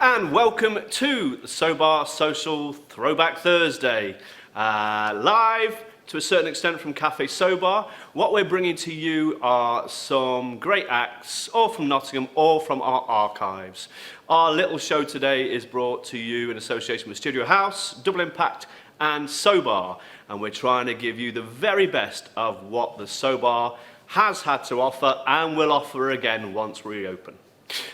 And welcome to the Sobar Social Throwback Thursday. Live to a certain extent from Cafe Sobar. What we're bringing to you are some great acts, all from Nottingham, all from our archives. Our little show today is brought to you in association with Studio House, Double Impact and Sobar. And we're trying to give you the very best of what the Sobar has had to offer and will offer again once we reopen.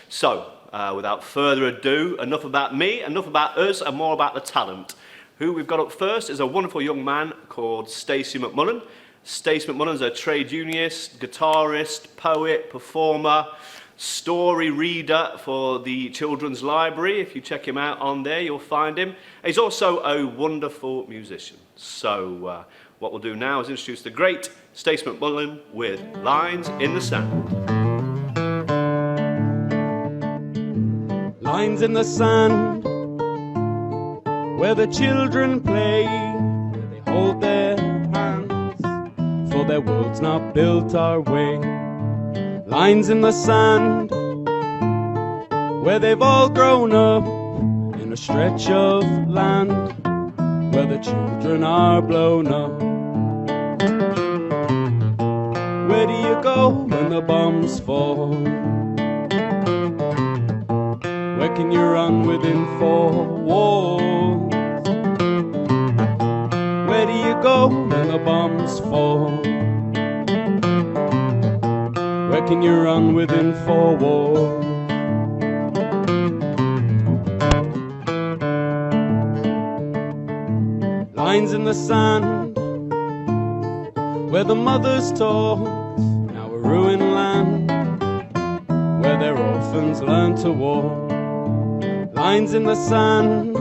So, without further ado, enough about me, enough about us, and more about the talent. Who we've got up first is a wonderful young man called Stacey McMullen. Stacey McMullen is a trade unionist, guitarist, poet, performer, story reader for the Children's Library. If you check him out on there, you'll find him. He's also a wonderful musician. So what we'll do now is introduce the great Stacey McMullen with Lines in the Sand. Lines in the sand, where the children play, where they hold their hands, for their world's not built our way. Lines in the sand, where they've all grown up in a stretch of land, where the children are blown up. Where do you go when the bombs fall? Where can you run within four walls? Where do you go when the bombs fall? Where can you run within four walls? Lines in the sand, where the mothers talk, now a ruined land, where their orphans learn to walk. Lines in the sand,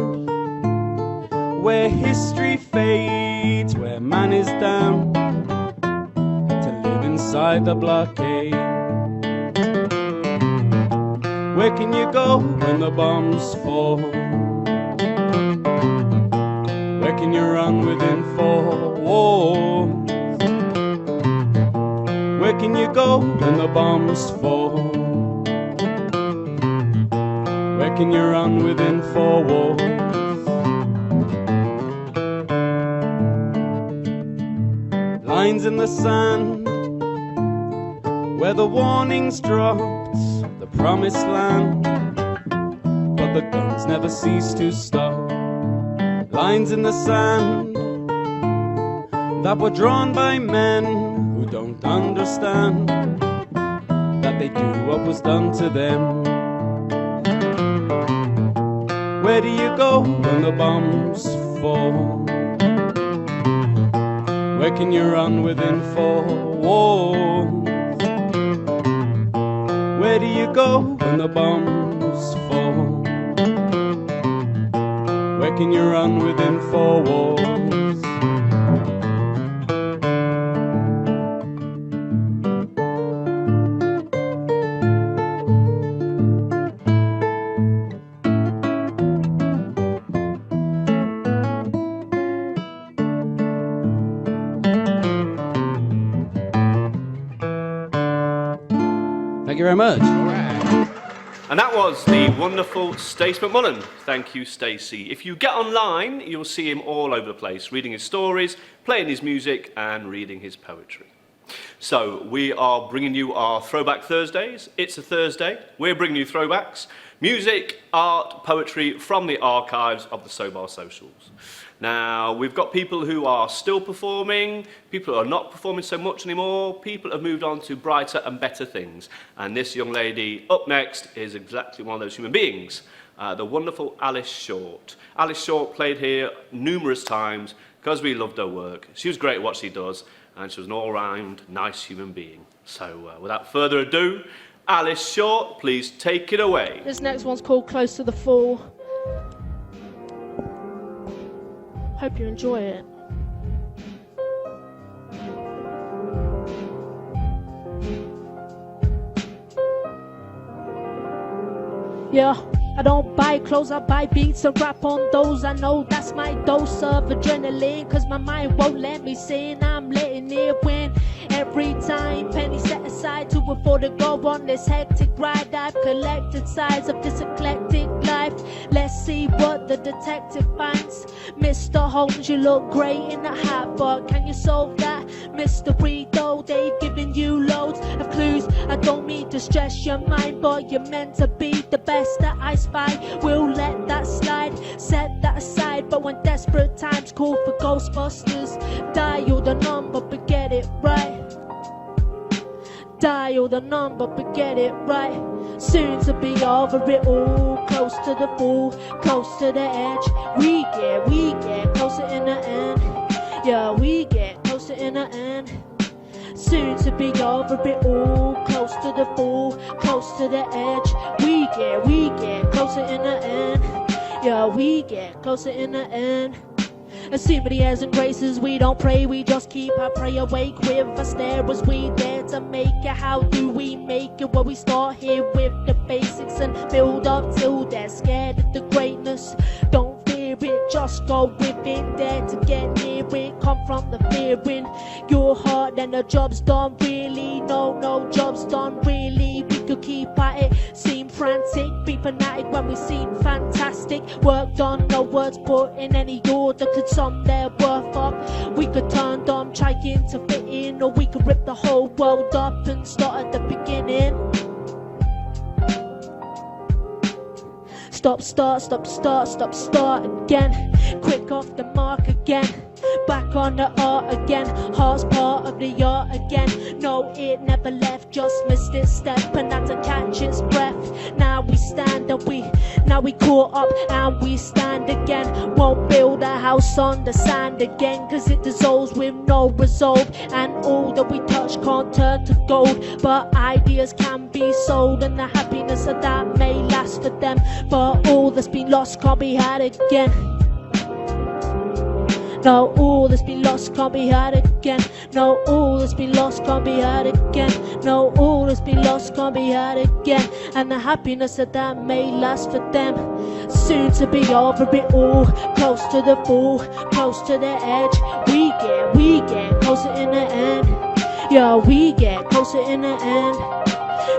where history fades, where man is down to live inside the blockade. Where can you go when the bombs fall? Where can you run within four walls? Where can you go when the bombs fall? Where can you run within four walls? Lines in the sand, where the warnings dropped, the promised land, but the guns never cease to stop. Lines in the sand, that were drawn by men who don't understand that they do what was done to them. Where do you go when the bombs fall? Where can you run within four walls? Where do you go when the bombs fall? Where can you run within four walls? Thank you very much. And that was the wonderful Stacey McMullen. Thank you, Stacey. If you get online, you'll see him all over the place, reading his stories, playing his music, and reading his poetry. So we are bringing you our Throwback Thursdays. It's a Thursday. We're bringing you throwbacks, music, art, poetry from the archives of the Sobar Socials. Now, we've got people who are still performing, people who are not performing so much anymore, people have moved on to brighter and better things. And this young lady up next is exactly one of those human beings, the wonderful Alice Short. Alice Short played here numerous times because we loved her work. She was great at what she does, and she was an all-round nice human being. So, without further ado, Alice Short, please take it away. This next one's called Close to the Fall. Hope you enjoy it. Yeah, I don't buy clothes, I buy beats and rap on those. I know that's my dose of adrenaline, cause my mind won't let me sin. I'm letting it win every time. Penny set aside to afford to go on this hectic ride. I've collected sides of this eclectic life. survived. Let's see what the detective finds. Mr. Holmes, you look great in a hat, but can you solve that mystery though? They've given you loads of clues. I don't mean to stress your mind, but you're meant to be the best that I spy. We'll let that slide, set that aside. But when desperate times call for Ghostbusters, dial the number but get it right. Dial the number but get it right. Soon to be over it all, close to the fall, close to the edge. We get closer in the end. Yeah, we get closer in the end. Soon to be over it all, close to the fall, close to the edge. We get closer in the end. Yeah, we get closer in the end. Assume the airs and graces, we don't pray, we just keep our prayer awake with a stare as we dare to make it. How do we make it? Well, we start here with the basics and build up till they're scared of the greatness. Don't fear it, just go with it, dare to get near it. Come from the fear in your heart, then the job's done really. No job's done really. We could keep at it, seem frantic, be fanatic when we seem fantastic. Work done, no words put in any order, could sum their worth up. We could turn dumb, trying to fit in, or we could rip the whole world up and start at the beginning. Stop, start again. Quick off the mark again. Back on the art again. Heart's part of the art again. No, it never left, just missed its step and had to catch its breath. Now we stand and we caught up and we stand again. Won't build a house on the sand again, cause it dissolves with no resolve. And all that we touch can't turn to gold, but ideas can be sold, and the happiness of that may last for them. But all that's been lost can't be had again. No, all that's been lost can't be had again. No, all that's been lost can't be had again. No, all that's been lost can't be had again. And the happiness of that may last for them. Soon to be over it all, close to the fall, close to the edge. We get closer in the end. Yeah, we get closer in the end.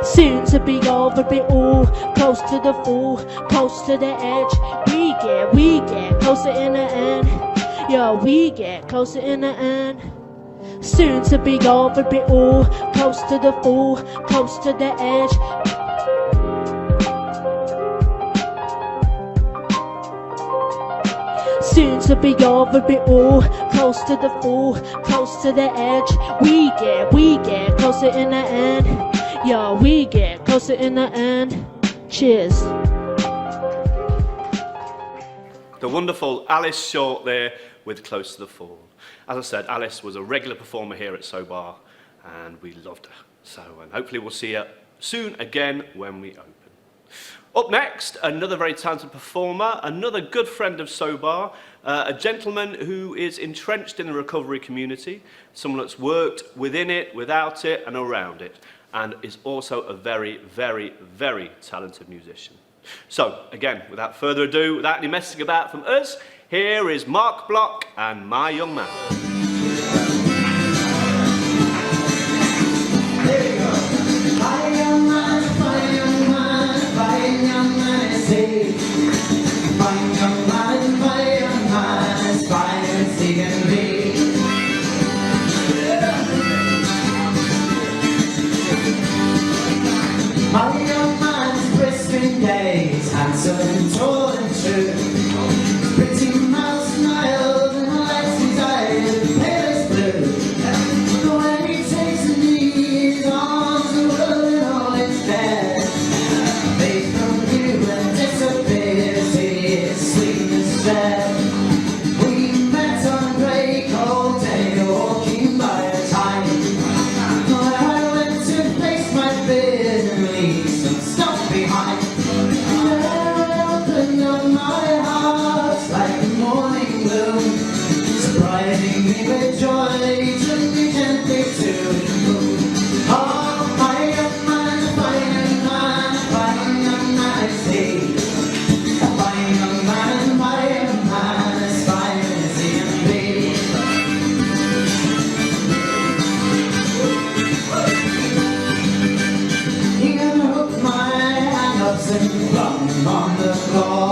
Soon to be over it all, close to the fall, close to the edge. We get closer in the end. Yeah, we get closer in the end. Soon to be over it all, close to the fall, close to the edge. Soon to be over it all, close to the fall, close to the edge. We get closer in the end. Yeah, we get closer in the end. Cheers. The wonderful Alice Short there with Close to the Fall. As I said, Alice was a regular performer here at Sobar and we loved her. So hopefully we'll see her soon again when we open. Up next, another very talented performer, another good friend of Sobar, a gentleman who is entrenched in the recovery community, someone that's worked within it, without it and around it, and is also a very, very, very talented musician. So, again, without further ado, without any messing about from us, here is Marc Bloch and My Young Man. There you go. My young man, my young man, my young man is he. My young man is fine as he can be. My young man's brisk in days, handsome, tall and true. Pretty mouth smiles and lights his eyes, pale as blue. But when he takes a knee, his arms are rolling all his dead. Fades from view and disappears, he is sweet as dread. We met on a grey cold day, walking by a time. Where I went to place my beard and leave some stuff behind. I opened up my heart like the morning gloom, surprising me with joy, took me gently to the moon. Oh, my young man, fine young man, I see. A fine young man, as fine as he can be. He unhooked my hand-ups and flung them on the floor.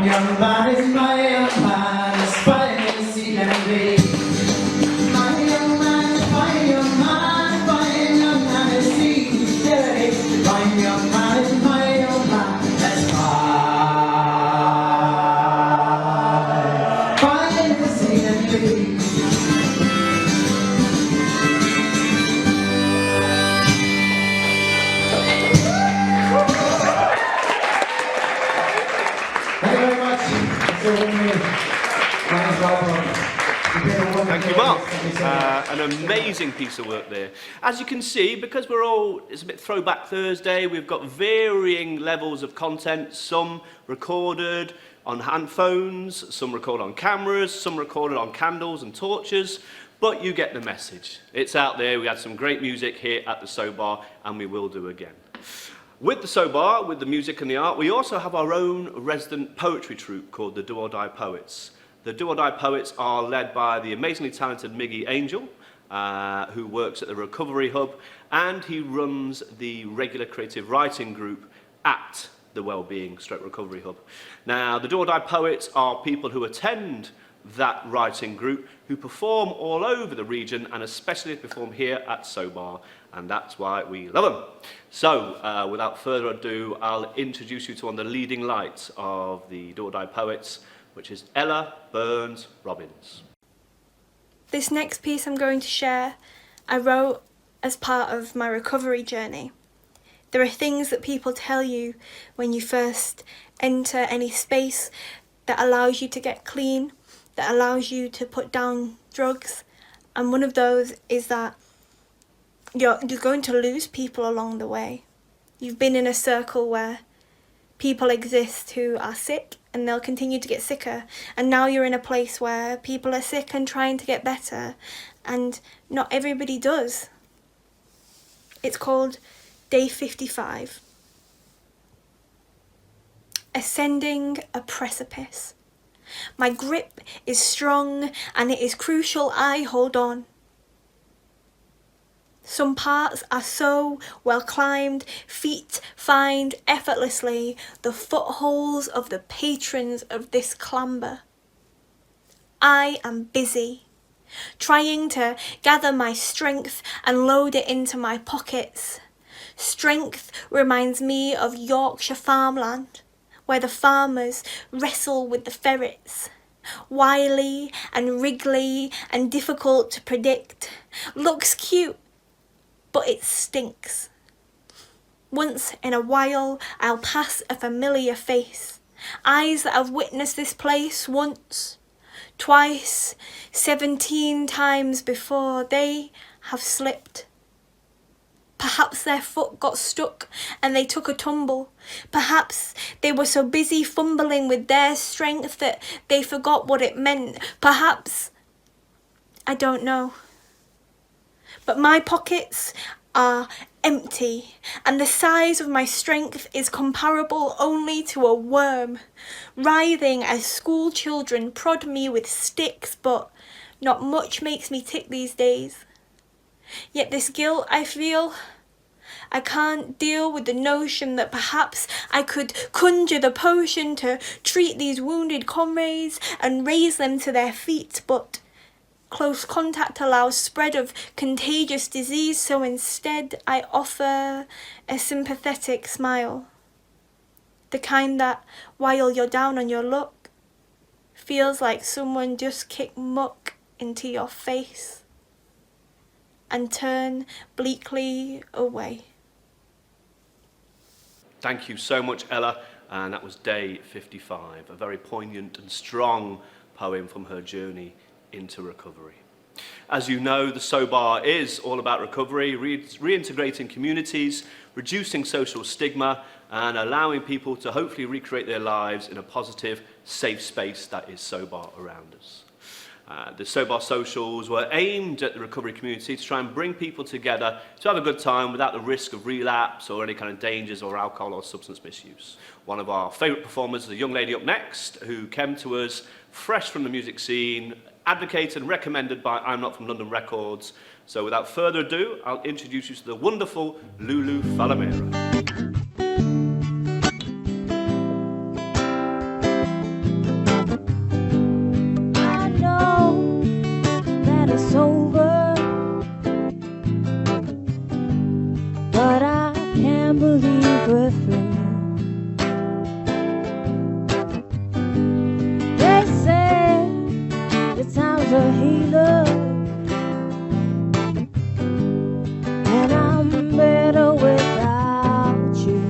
My young man is my young man, as fine as he can be. My young man is my young man, fine young man as he can be. My young man is my young man, as fine as he can be. Thank you, Mark. An amazing piece of work there. As you can see, because it's a bit Throwback Thursday, we've got varying levels of content, some recorded on handphones, some recorded on cameras, some recorded on candles and torches, but you get the message. It's out there. We had some great music here at the Sobar, and we will do again. With the Sobar, with the music and the art, we also have our own resident poetry troupe called the Do or Die Poets. The Do or Die Poets are led by the amazingly talented Miggy Angel, who works at the Recovery Hub, and he runs the regular creative writing group at the Wellbeing / Recovery Hub. Now, the Do or Die Poets are people who attend that writing group, who perform all over the region and especially perform here at Sobar, and that's why we love them. So, without further ado, I'll introduce you to one of the leading lights of the Do or Die Poets, which is Ella Burns Robbins. This next piece I'm going to share, I wrote as part of my recovery journey. There are things that people tell you when you first enter any space that allows you to get clean, that allows you to put down drugs, and one of those is that you're going to lose people along the way. You've been in a circle where people exist who are sick and they'll continue to get sicker, and now you're in a place where people are sick and trying to get better, and not everybody does. It's called Day 55. Ascending a precipice. My grip is strong and it is crucial I hold on. Some parts are so well climbed, feet find effortlessly the footholds of the patrons of this clamber. I am busy, trying to gather my strength and load it into my pockets. Strength reminds me of Yorkshire farmland, where the farmers wrestle with the ferrets. Wily and wriggly and difficult to predict. Looks cute, but it stinks. Once in a while, I'll pass a familiar face. Eyes that have witnessed this place once, twice, 17 times before. They have slipped. Perhaps their foot got stuck and they took a tumble. Perhaps they were so busy fumbling with their strength that they forgot what it meant. Perhaps, I don't know. But my pockets are empty, and the size of my strength is comparable only to a worm, writhing as school children prod me with sticks, but not much makes me tick these days. Yet this guilt I feel, I can't deal with the notion that perhaps I could conjure the potion to treat these wounded comrades and raise them to their feet, but close contact allows spread of contagious disease, so instead I offer a sympathetic smile. The kind that, while you're down on your luck, feels like someone just kicked muck into your face and turn bleakly away. Thank you so much, Ella. And that was Day 55, a very poignant and strong poem from her journey into recovery. As you know, the Sobar is all about recovery, reintegrating communities, reducing social stigma, and allowing people to hopefully recreate their lives in a positive, safe space that is Sobar around us. The Sobar socials were aimed at the recovery community to try and bring people together to have a good time without the risk of relapse or any kind of dangers or alcohol or substance misuse. One of our favourite performers is a young lady up next who came to us fresh from the music scene, advocated and recommended by I'm Not From London Records. So without further ado, I'll introduce you to the wonderful Lulu Falamera. a healer, and I'm better without you.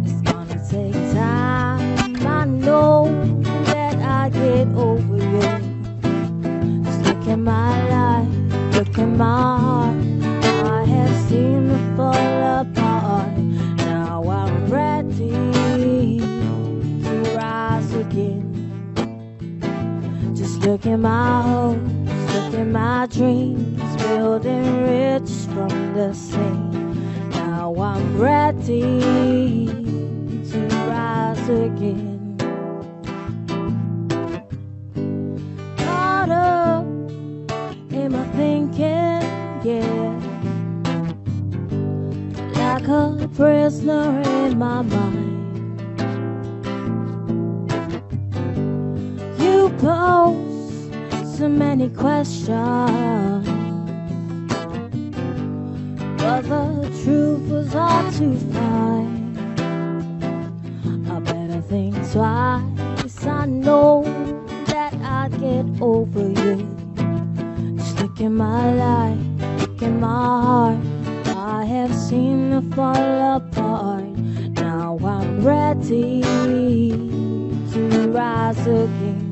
It's gonna take time, I know that I get over you. Just look at my life, look at my heart. I have seen it fall apart. Now I'm ready to rise again. Just look at my hopes, look at my dreams, building riches from the sea. Now I'm ready to rise again. Caught up in my thinking, yeah, like a prisoner in my mind. You pose so many questions, but the truth was hard to find. I better think twice, I know that I'd get over you. Just look at my life, look at my heart. I have seen it fall apart. Now I'm ready to rise again.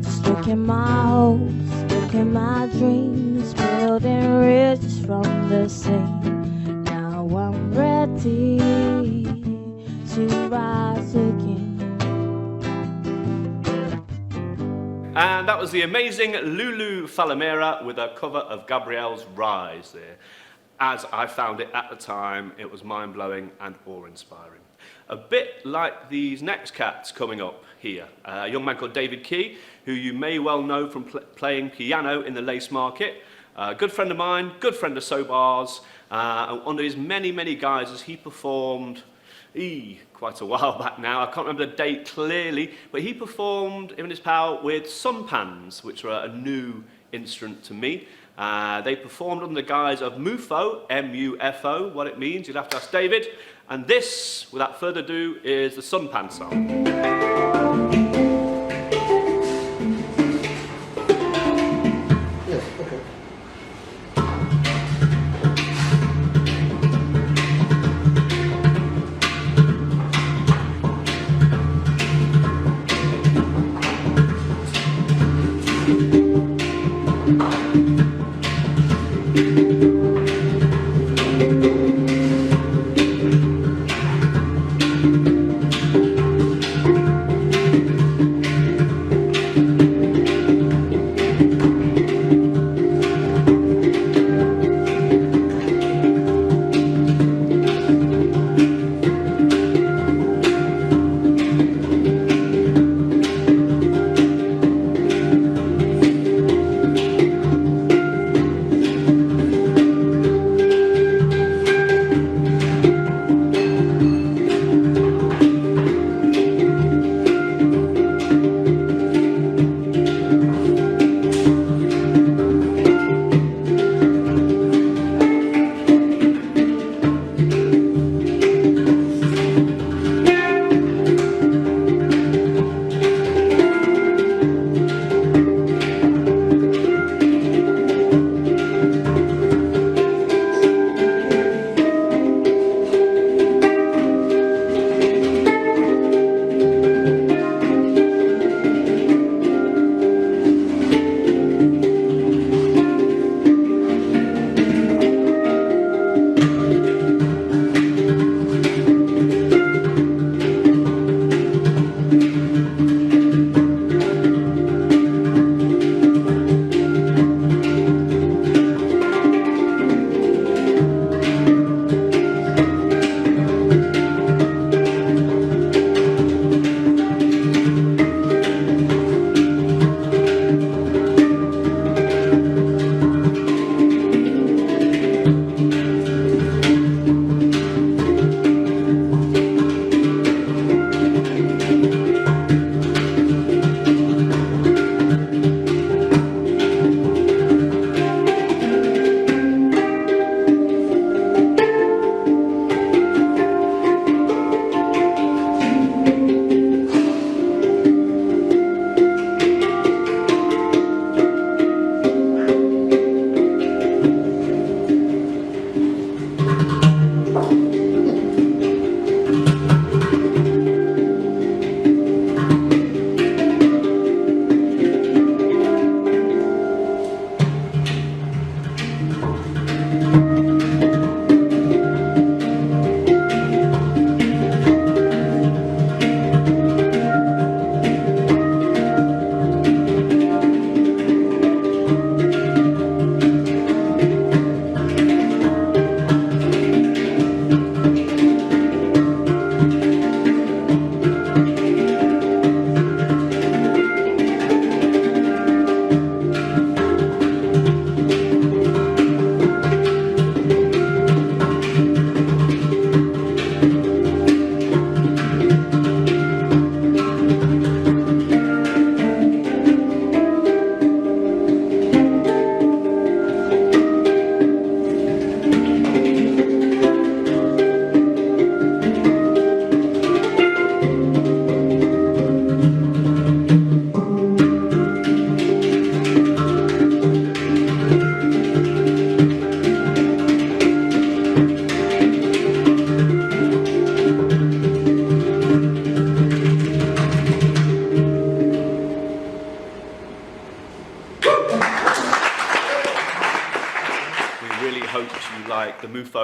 Just look at my hopes, look at my dreams, building riches from the sea. Now I'm ready to rise again. And that was the amazing Lulu Falamera with a cover of Gabrielle's Rise there. As I found it at the time, it was mind-blowing and awe-inspiring. A bit like these next cats coming up here. A young man called David Key, who you may well know from playing piano in the Lace Market. A good friend of mine, good friend of Sobar's. Under his many, many guises, he performed quite a while back now. I can't remember the date clearly, but he performed, him and his pal, with sunpans, which were a new instrument to me. They performed under the guise of MUFO, M-U-F-O, what it means, you'll have to ask David. And this, without further ado, is the Sunpan song.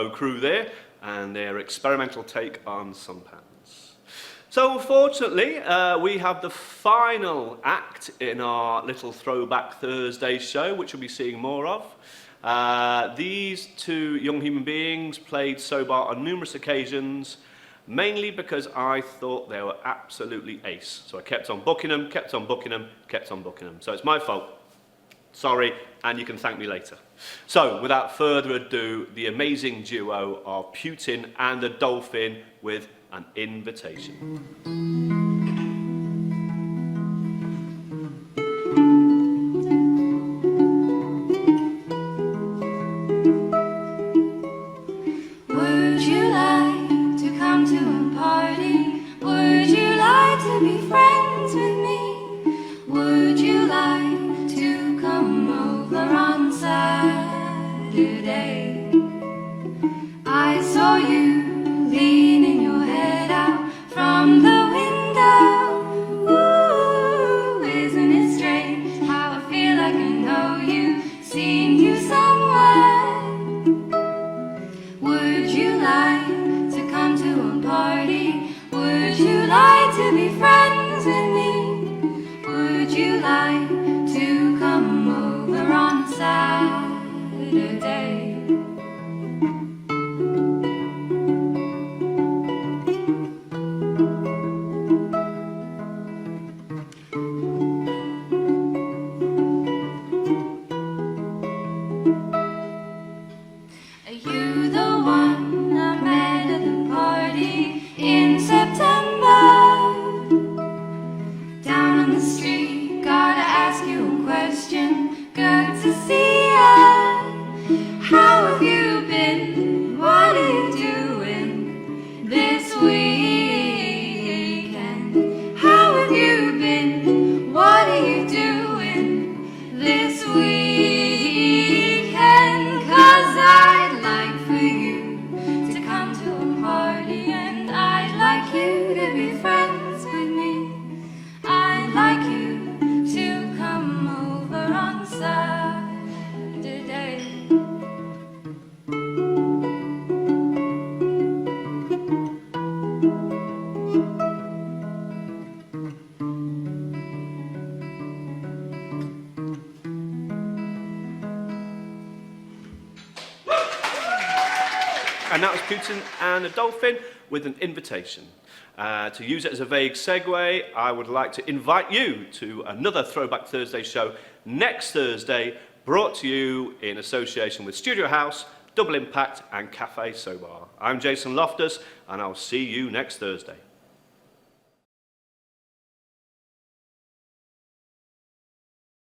duo crew there and their experimental take on sunpans. So unfortunately, we have the final act in our little Throwback Thursday show, which we'll be seeing more of. These two young human beings played Sobar on numerous occasions, mainly because I thought they were absolutely ace. So I kept on booking them, kept on booking them, kept on booking them. So it's my fault. Sorry, and you can thank me later. So without further ado, the amazing duo of Putin and the Dolphin with An Invitation. Would you like to come to a party? Would you like to be friends with me? Would you like to come over on Saturday? I saw you leaning your head out from the window. Ooh, isn't it strange how I feel like I know you, seen you somewhere? Would you like to come to a party? Would you like to be friends with me? Would you like to come over on Saturday? Are you the one I met at the party in September? Down on the street, gotta ask you a question. Good to see ya. How have you been? What are you doing this weekend? How have you been? What are you doing this weekend? 'Cause I'd like for you to come to a party, and I'd like you to be friends with me. I'd like you to come over on Saturday. And that was Putin and a Dolphin with An Invitation. To use it as a vague segue, I would like to invite you to another Throwback Thursday show next Thursday, brought to you in association with Studio House, Double Impact and Cafe Sobar. I'm Jason Loftus, and I'll see you next Thursday.